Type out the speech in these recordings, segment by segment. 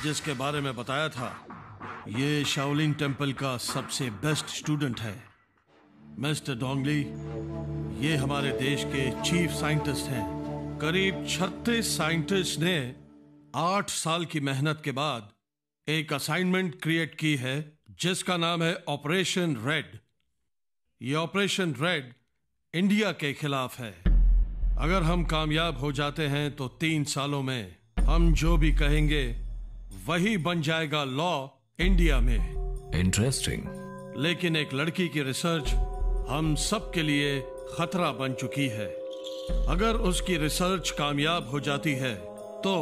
जिसके बारे में बताया था, ये शाओलिन टेम्पल का सबसे बेस्ट स्टूडेंट है। मिस्टर डोंगली, ये हमारे देश के चीफ साइंटिस्ट हैं। करीब 36 साइंटिस्ट ने 8 साल की मेहनत के बाद एक असाइनमेंट क्रिएट की है जिसका नाम है ऑपरेशन रेड। ये ऑपरेशन रेड इंडिया के खिलाफ है। अगर हम कामयाब हो जाते हैं तो 3 सालों में हम जो भी कहेंगे वही बन जाएगा लॉ इंडिया में। इंटरेस्टिंग। लेकिन एक लड़की की रिसर्च हम सब के लिए खतरा बन चुकी है। अगर उसकी रिसर्च कामयाब हो जाती है तो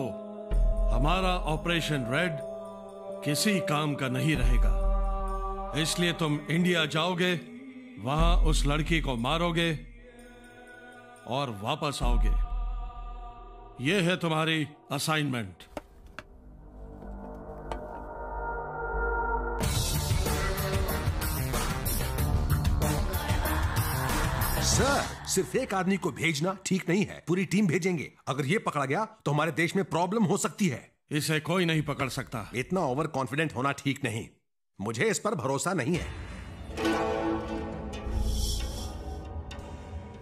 हमारा ऑपरेशन रेड किसी काम का नहीं रहेगा। इसलिए तुम इंडिया जाओगे, वहां उस लड़की को मारोगे और वापस आओगे। यह है तुम्हारी असाइनमेंट। सर, सिर्फ एक आदमी को भेजना ठीक नहीं है, पूरी टीम भेजेंगे। अगर ये पकड़ा गया तो हमारे देश में प्रॉब्लम हो सकती है। इसे कोई नहीं पकड़ सकता। इतना ओवर कॉन्फिडेंट होना ठीक नहीं। मुझे इस पर भरोसा नहीं है।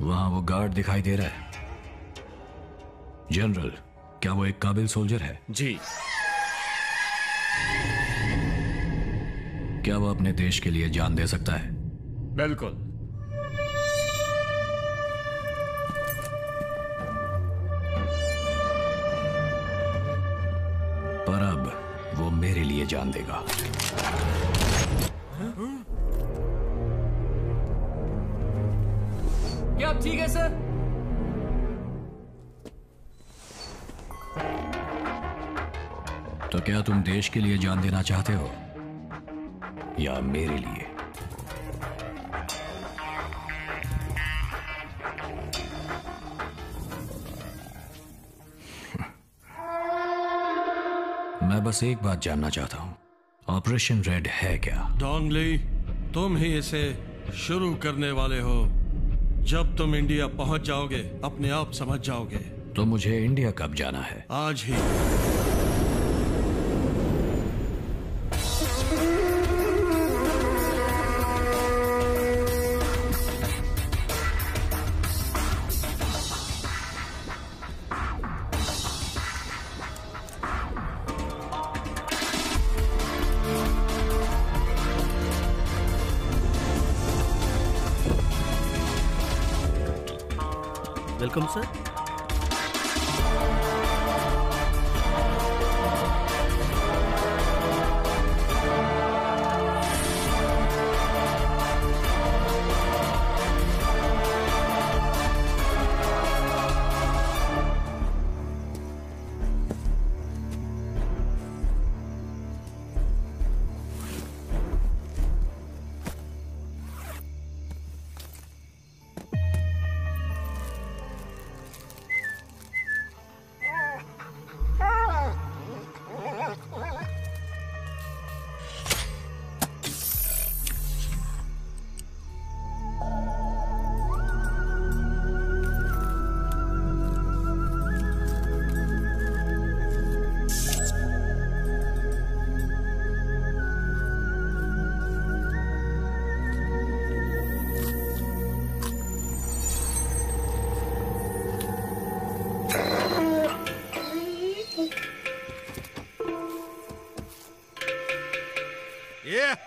वहां वो गार्ड दिखाई दे रहा है। जनरल, क्या वो एक काबिल सोल्जर है? जी। क्या वो अपने देश के लिए जान दे सकता है? बिल्कुल। पर अब वो मेरे लिए जान देगा। क्या आप ठीक है सर? तो क्या तुम देश के लिए जान देना चाहते हो या मेरे लिए? मैं बस एक बात जानना चाहता हूं, ऑपरेशन रेड है क्या? डोंगली, तुम ही इसे शुरू करने वाले हो। जब तुम इंडिया पहुंच जाओगे अपने आप समझ जाओगे। तो मुझे इंडिया कब जाना है? आज ही। Welcome sir.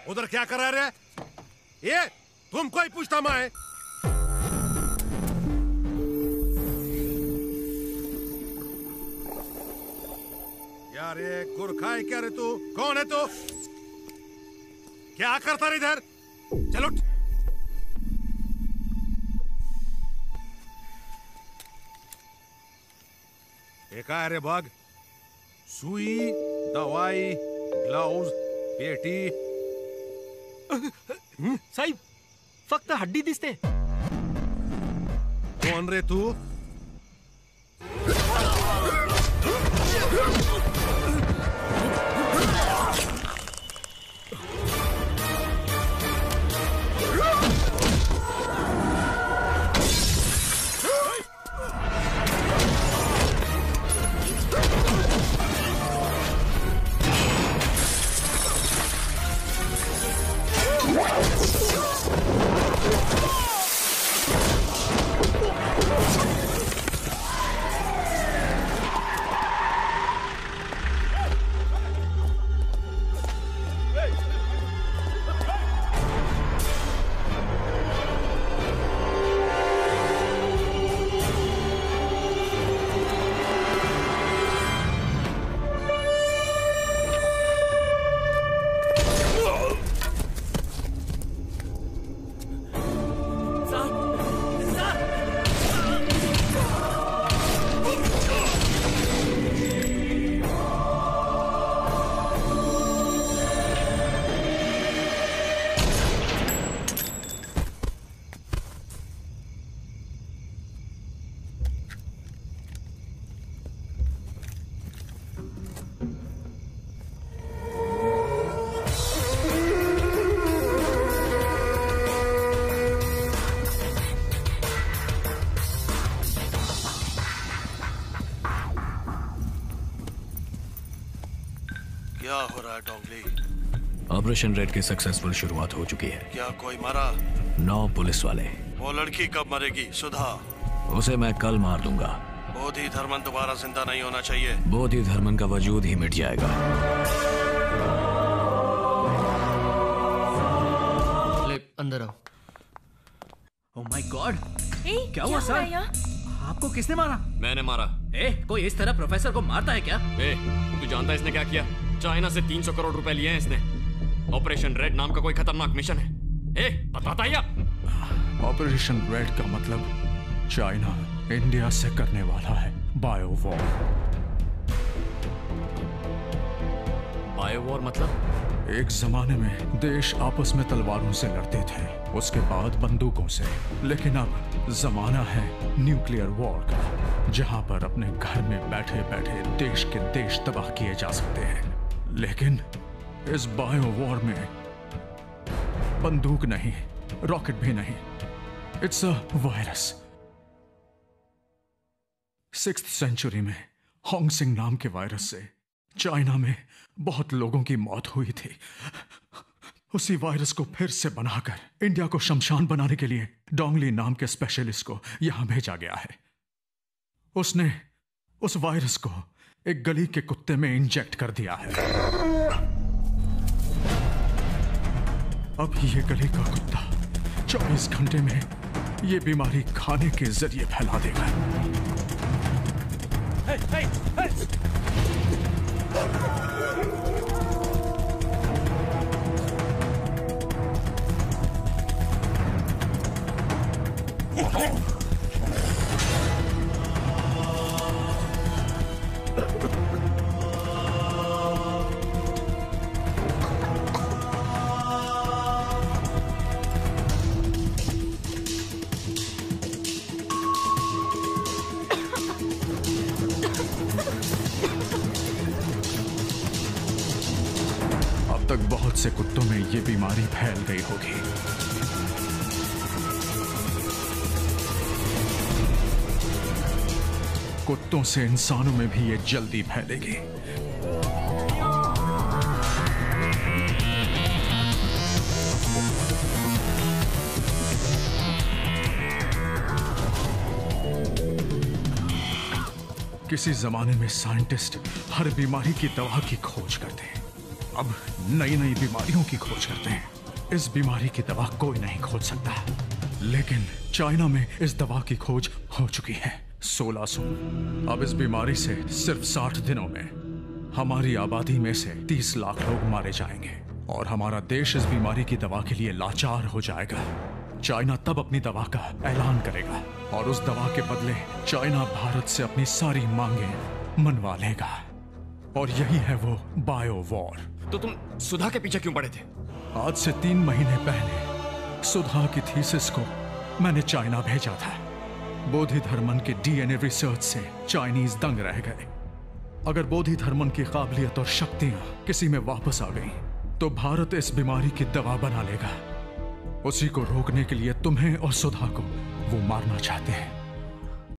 उधर क्या करा रहे? ये तुम कोई पूछता मैं? यार ये गुरखा है क्या रे तू? कौन है तू? क्या करता रे इधर? चलो। एक है रे बाग? सुई, दवाई, ग्लव्स, पेटी। साहेब, फक्त हड्डी दिसते. कोण रे तू? हो रहा है डोंगली? ऑपरेशन रेड की सक्सेसफुल शुरुआत हो चुकी है। क्या कोई मरा? 9 पुलिस वाले। वो लड़की कब मरेगी? सुधा? उसे मैं कल मार दूंगा। बोधि धर्मन दोबारा जिंदा नहीं होना चाहिए। बोधि धर्मन का वजूद ही मिट जाएगा। ले अंदर आओ। ओह माय गॉड, क्या हुआ सर? आपको किसने मारा? मैंने मारा। कोई इस तरह प्रोफेसर को मारता है क्या? तू जानता है इसने क्या किया? चाइना से 300 करोड़ रुपए लिए हैं इसने। ऑपरेशन रेड नाम का कोई खतरनाक मिशन है। बताता या? ऑपरेशन रेड का मतलब चाइना इंडिया से करने वाला है बायो वॉर। बायो वॉर मतलब? एक जमाने में देश आपस में तलवारों से लड़ते थे, उसके बाद बंदूकों से। लेकिन अब जमाना है न्यूक्लियर वॉर का, जहां पर अपने घर में बैठे बैठे देश के देश तबाह किए जा सकते हैं। लेकिन इस बायो वॉर में बंदूक नहीं, रॉकेट भी नहीं, it's a virus. 6th century में होंगसिंग नाम के वायरस से चाइना में बहुत लोगों की मौत हुई थी। उसी वायरस को फिर से बनाकर इंडिया को शमशान बनाने के लिए डोंगली नाम के स्पेशलिस्ट को यहां भेजा गया है। उसने उस वायरस को एक गली के कुत्ते में इंजेक्ट कर दिया है। अब ये गली का कुत्ता 24 घंटे में ये बीमारी खाने के जरिए फैला देगा। अब तक बहुत से कुत्तों में ये बीमारी फैल गई होगी। कुत्तों से इंसानों में भी ये जल्दी फैलेगी। किसी जमाने में साइंटिस्ट हर बीमारी की दवा की खोज करते हैं, अब नई नई बीमारियों की खोज करते हैं। इस बीमारी की दवा कोई नहीं खोज सकता, लेकिन चाइना में इस दवा की खोज हो चुकी है। 1600। अब इस बीमारी से सिर्फ 60 दिनों में हमारी आबादी में से 30 लाख लोग मारे जाएंगे और हमारा देश इस बीमारी की दवा के लिए लाचार हो जाएगा। चाइना तब अपनी दवा का ऐलान करेगा और उस दवा के बदले चाइना भारत से अपनी सारी मांगें मनवा लेगा। और यही है वो बायो वॉर। तो तुम सुधा के पीछे क्यों पड़े थे? आज से 3 महीने पहले सुधा की थीसिस को मैंने चाइना भेजा था। बोधि धर्मन के DNA रिसर्च से चाइनीज दंग रह गए। अगर बोधि धर्मन की काबिलियत और शक्तियां किसी में वापस आ गई तो भारत इस बीमारी की दवा बना लेगा। उसी को रोकने के लिए तुम्हें और सुधा को वो मारना चाहते हैं।